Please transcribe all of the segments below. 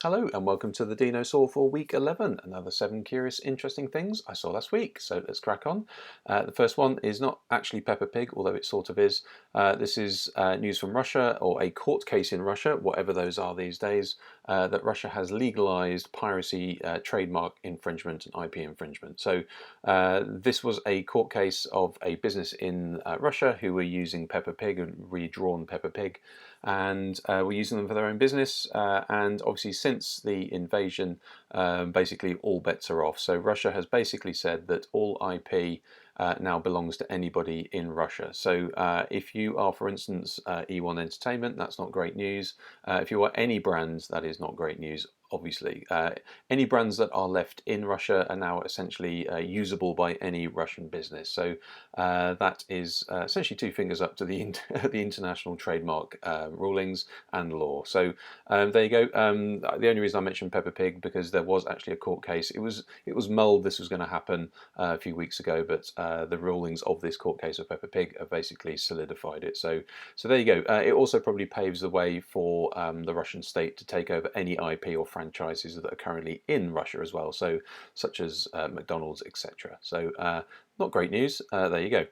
Hello and welcome to the Dinosaw for week 11, another 7 curious interesting things I saw last week. So let's crack on. The first one is not actually Peppa Pig, although it sort of is. This is news from Russia, or a court case in Russia, whatever those are these days, that Russia has legalised piracy, trademark infringement and IP infringement. So this was a court case of a business in Russia who were using Peppa Pig and redrawn Peppa Pig, and were using them for their own business, and obviously since the invasion, basically all bets are off. So Russia has basically said that all IP now belongs to anybody in Russia. So if you are, for instance, E1 Entertainment, that's not great news. If you are any brands, that is not great news. Obviously, any brands that are left in Russia are now essentially usable by any Russian business. So that is essentially two fingers up to the the international trademark rulings and law. So there you go. The only reason I mentioned Peppa Pig because there was actually a court case. It was mulled this was going to happen a few weeks ago, but the rulings of this court case of Peppa Pig have basically solidified it. So there you go. It also probably paves the way for the Russian state to take over any IP or franchises that are currently in Russia as well. So such as McDonald's, etc. So not great news. There you go.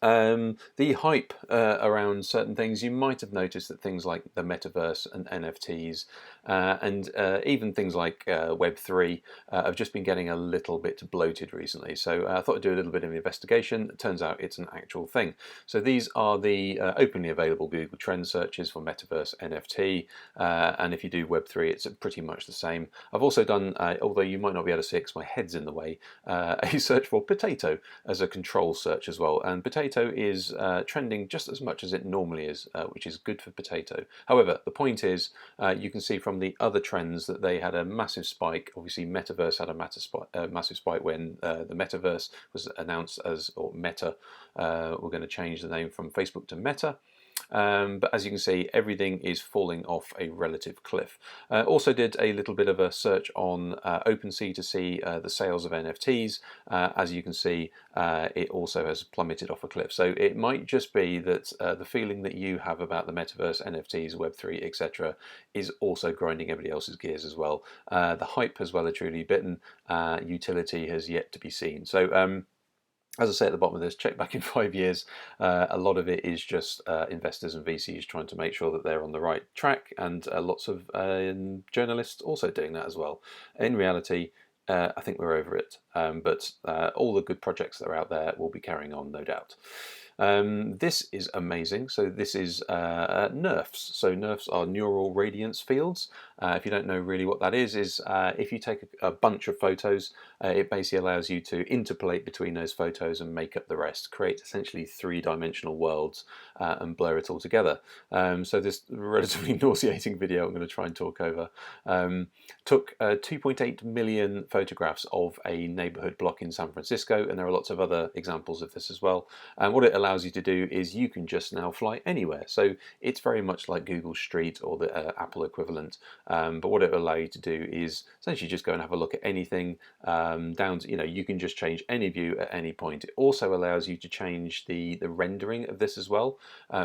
The hype around certain things, you might have noticed that things like the metaverse and NFTs and even things like Web3 have just been getting a little bit bloated recently. So I thought I'd do a little bit of investigation. It turns out it's an actual thing. So these are the openly available Google Trend searches for metaverse NFT, and if you do Web3, it's pretty much the same. I've also done, although you might not be able to see it because my head's in the way, a search for potato as a control search as well. And potato is trending just as much as it normally is, which is good for potato. However, the point is, you can see from the other trends that they had a massive spike. Obviously, metaverse had a massive spike when the metaverse was announced as, or Meta. We're going to change the name from Facebook to Meta. But as you can see, everything is falling off a relative cliff. Also did a little bit of a search on OpenSea to see the sales of NFTs. As you can see, it also has plummeted off a cliff. So it might just be that the feeling that you have about the metaverse, NFTs, Web3, etc. is also grinding everybody else's gears as well. The hype has well and truly bitten. Utility has yet to be seen. So as I say at the bottom of this, check back in 5 years. A lot of it is just investors and VCs trying to make sure that they're on the right track, and lots of journalists also doing that as well. In reality, I think we're over it, but all the good projects that are out there will be carrying on, no doubt. This is amazing. So this is nerfs. So nerfs are neural radiance fields. If you don't know really what that is if you take a bunch of photos, it basically allows you to interpolate between those photos and make up the rest, create essentially three-dimensional worlds and blur it all together. So this relatively nauseating video I'm going to try and talk over took 2.8 million photographs of a neighborhood block in San Francisco, and there are lots of other examples of this as well. And what it allows you to do is you can just now fly anywhere. So it's very much like Google Street or the Apple equivalent. But what it will allow you to do is essentially just go and have a look at anything down to, you can just change any view at any point. It also allows you to change the rendering of this as well,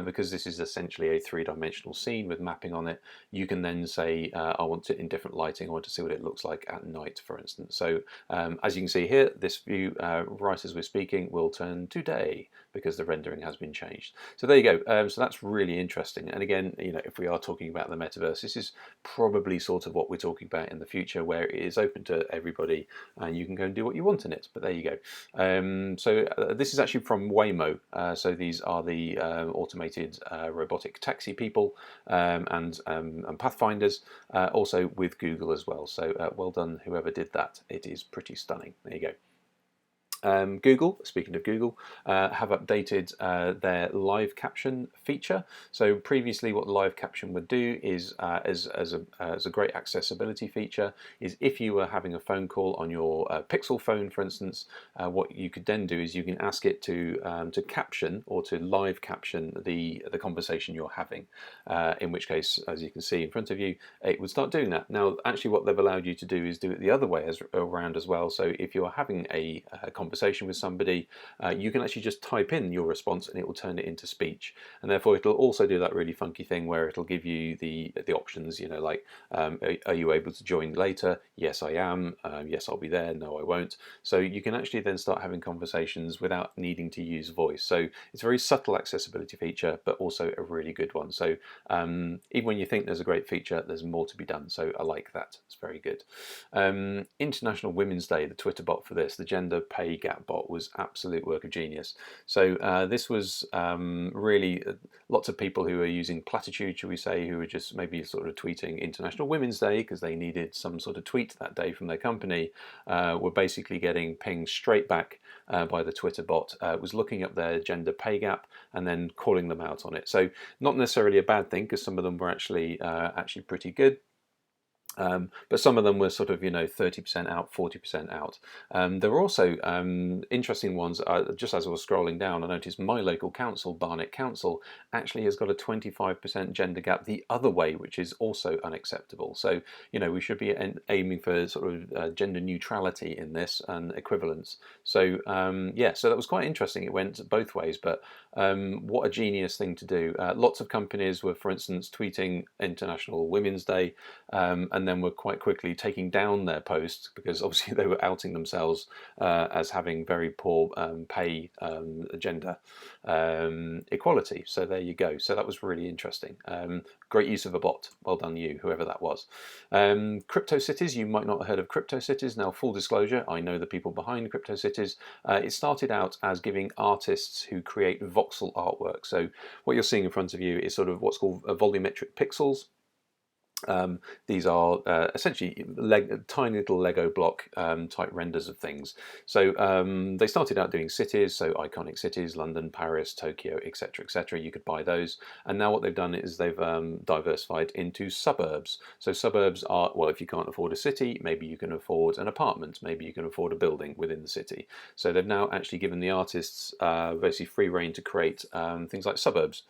because this is essentially a three-dimensional scene with mapping on it. You can then say, I want it in different lighting. I want to see what it looks like at night, for instance. So as you can see here, this view, right as we're speaking, will turn to day because the rendering has been changed. So there you go. So that's really interesting. And again, if we are talking about the metaverse, this is probably sort of what we're talking about in the future, where it is open to everybody and you can go and do what you want in it. But there you go. So this is actually from Waymo. So these are the automated robotic taxi people and pathfinders, also with Google as well. So well done, whoever did that. It is pretty stunning. There you go. Google, speaking of Google, have updated their live caption feature. So previously what live caption would do is, as a great accessibility feature, is if you were having a phone call on your Pixel phone, for instance, what you could then do is you can ask it to caption or to live caption the conversation you're having, in which case, as you can see in front of you, it would start doing that. Now, actually what they've allowed you to do is do it the other way around as well. So if you're having a conversation conversation with somebody, you can actually just type in your response and it will turn it into speech. And therefore it'll also do that really funky thing where it'll give you the options, like are you able to join later? Yes, I am. Yes, I'll be there. No, I won't. So you can actually then start having conversations without needing to use voice. So it's a very subtle accessibility feature, but also a really good one. So even when you think there's a great feature, there's more to be done. So I like that. It's very good. International Women's Day, the Twitter bot for this, the gender pay gap bot, was absolute work of genius. So this was really lots of people who were using platitude, should we say, who were just maybe sort of tweeting International Women's Day because they needed some sort of tweet that day from their company, were basically getting pinged straight back by the Twitter bot. It was looking up their gender pay gap and then calling them out on it. So not necessarily a bad thing, because some of them were actually pretty good. But some of them were sort of 30% out, 40% out. There were also interesting ones. Just as I was scrolling down, I noticed my local council, Barnet Council, actually has got a 25% gender gap the other way, which is also unacceptable. So we should be aiming for sort of gender neutrality in this and equivalence. So yeah, so that was quite interesting. It went both ways, but what a genius thing to do. Lots of companies were, for instance, tweeting International Women's Day, and then were quite quickly taking down their posts because obviously they were outing themselves as having very poor pay gender equality. So there you go. So that was really interesting. Great use of a bot. Well done you, whoever that was. CryptoCities, you might not have heard of CryptoCities. Now, full disclosure, I know the people behind CryptoCities. It started out as giving artists who create voxel artwork. So what you're seeing in front of you is sort of what's called volumetric pixels. These are essentially tiny little Lego block type renders of things. So they started out doing cities, so iconic cities, London, Paris, Tokyo, etc., etc. You could buy those, and now what they've done is they've diversified into suburbs. So suburbs are, well, if you can't afford a city, maybe you can afford an apartment, maybe you can afford a building within the city. So they've now actually given the artists basically free rein to create things like suburbs.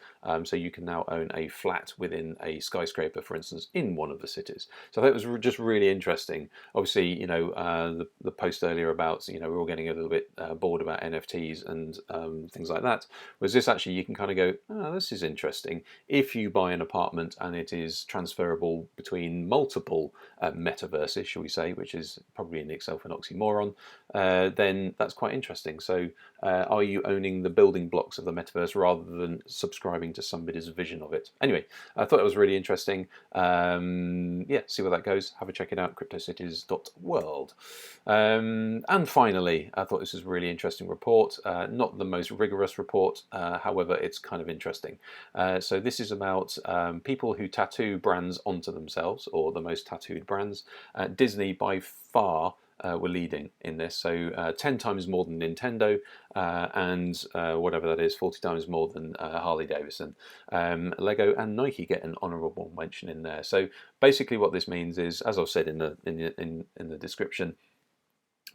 So you can now own a flat within a skyscraper, for instance, in one of the cities. So that was just really interesting. Obviously, the post earlier about, we're all getting a little bit bored about NFTs and things like that. Whereas this actually, you can kind of go, oh, this is interesting. If you buy an apartment and it is transferable between multiple metaverses, shall we say, which is probably in itself an oxymoron, then that's quite interesting. So are you owning the building blocks of the metaverse rather than subscribing to somebody's vision of it? Anyway, I thought it was really interesting. Yeah, see where that goes. Have a check it out, cryptocities.world. And finally, I thought this was a really interesting report. Not the most rigorous report, however, it's kind of interesting. So this is about people who tattoo brands onto themselves, or the most tattooed brands. Disney by far were leading in this, so 10 times more than Nintendo, and whatever that is, 40 times more than Harley Davidson. Lego and Nike get an honourable mention in there. So basically, what this means is, as I've said in the description,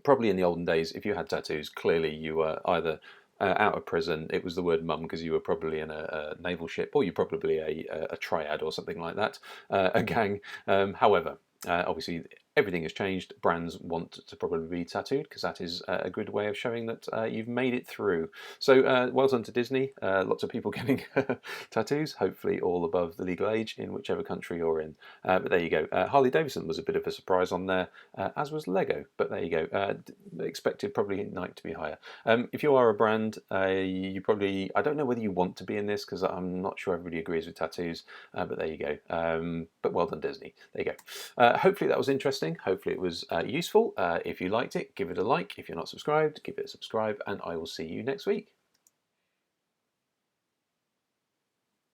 probably in the olden days, if you had tattoos, clearly you were either out of prison, it was the word mum because you were probably in a naval ship, or you're probably a triad or something like that, a gang. However, obviously everything has changed. Brands want to probably be tattooed because that is a good way of showing that you've made it through. So well done to Disney. Lots of people getting tattoos, hopefully all above the legal age in whichever country you're in. But there you go. Harley Davidson was a bit of a surprise on there, as was Lego. But there you go. Expected probably Nike to be higher. If you are a brand, you probably, I don't know whether you want to be in this because I'm not sure everybody agrees with tattoos. But there you go. But well done, Disney. There you go. Hopefully that was interesting. Hopefully it was useful. If you liked it, give it a like. If you're not subscribed, give it a subscribe, and I will see you next week.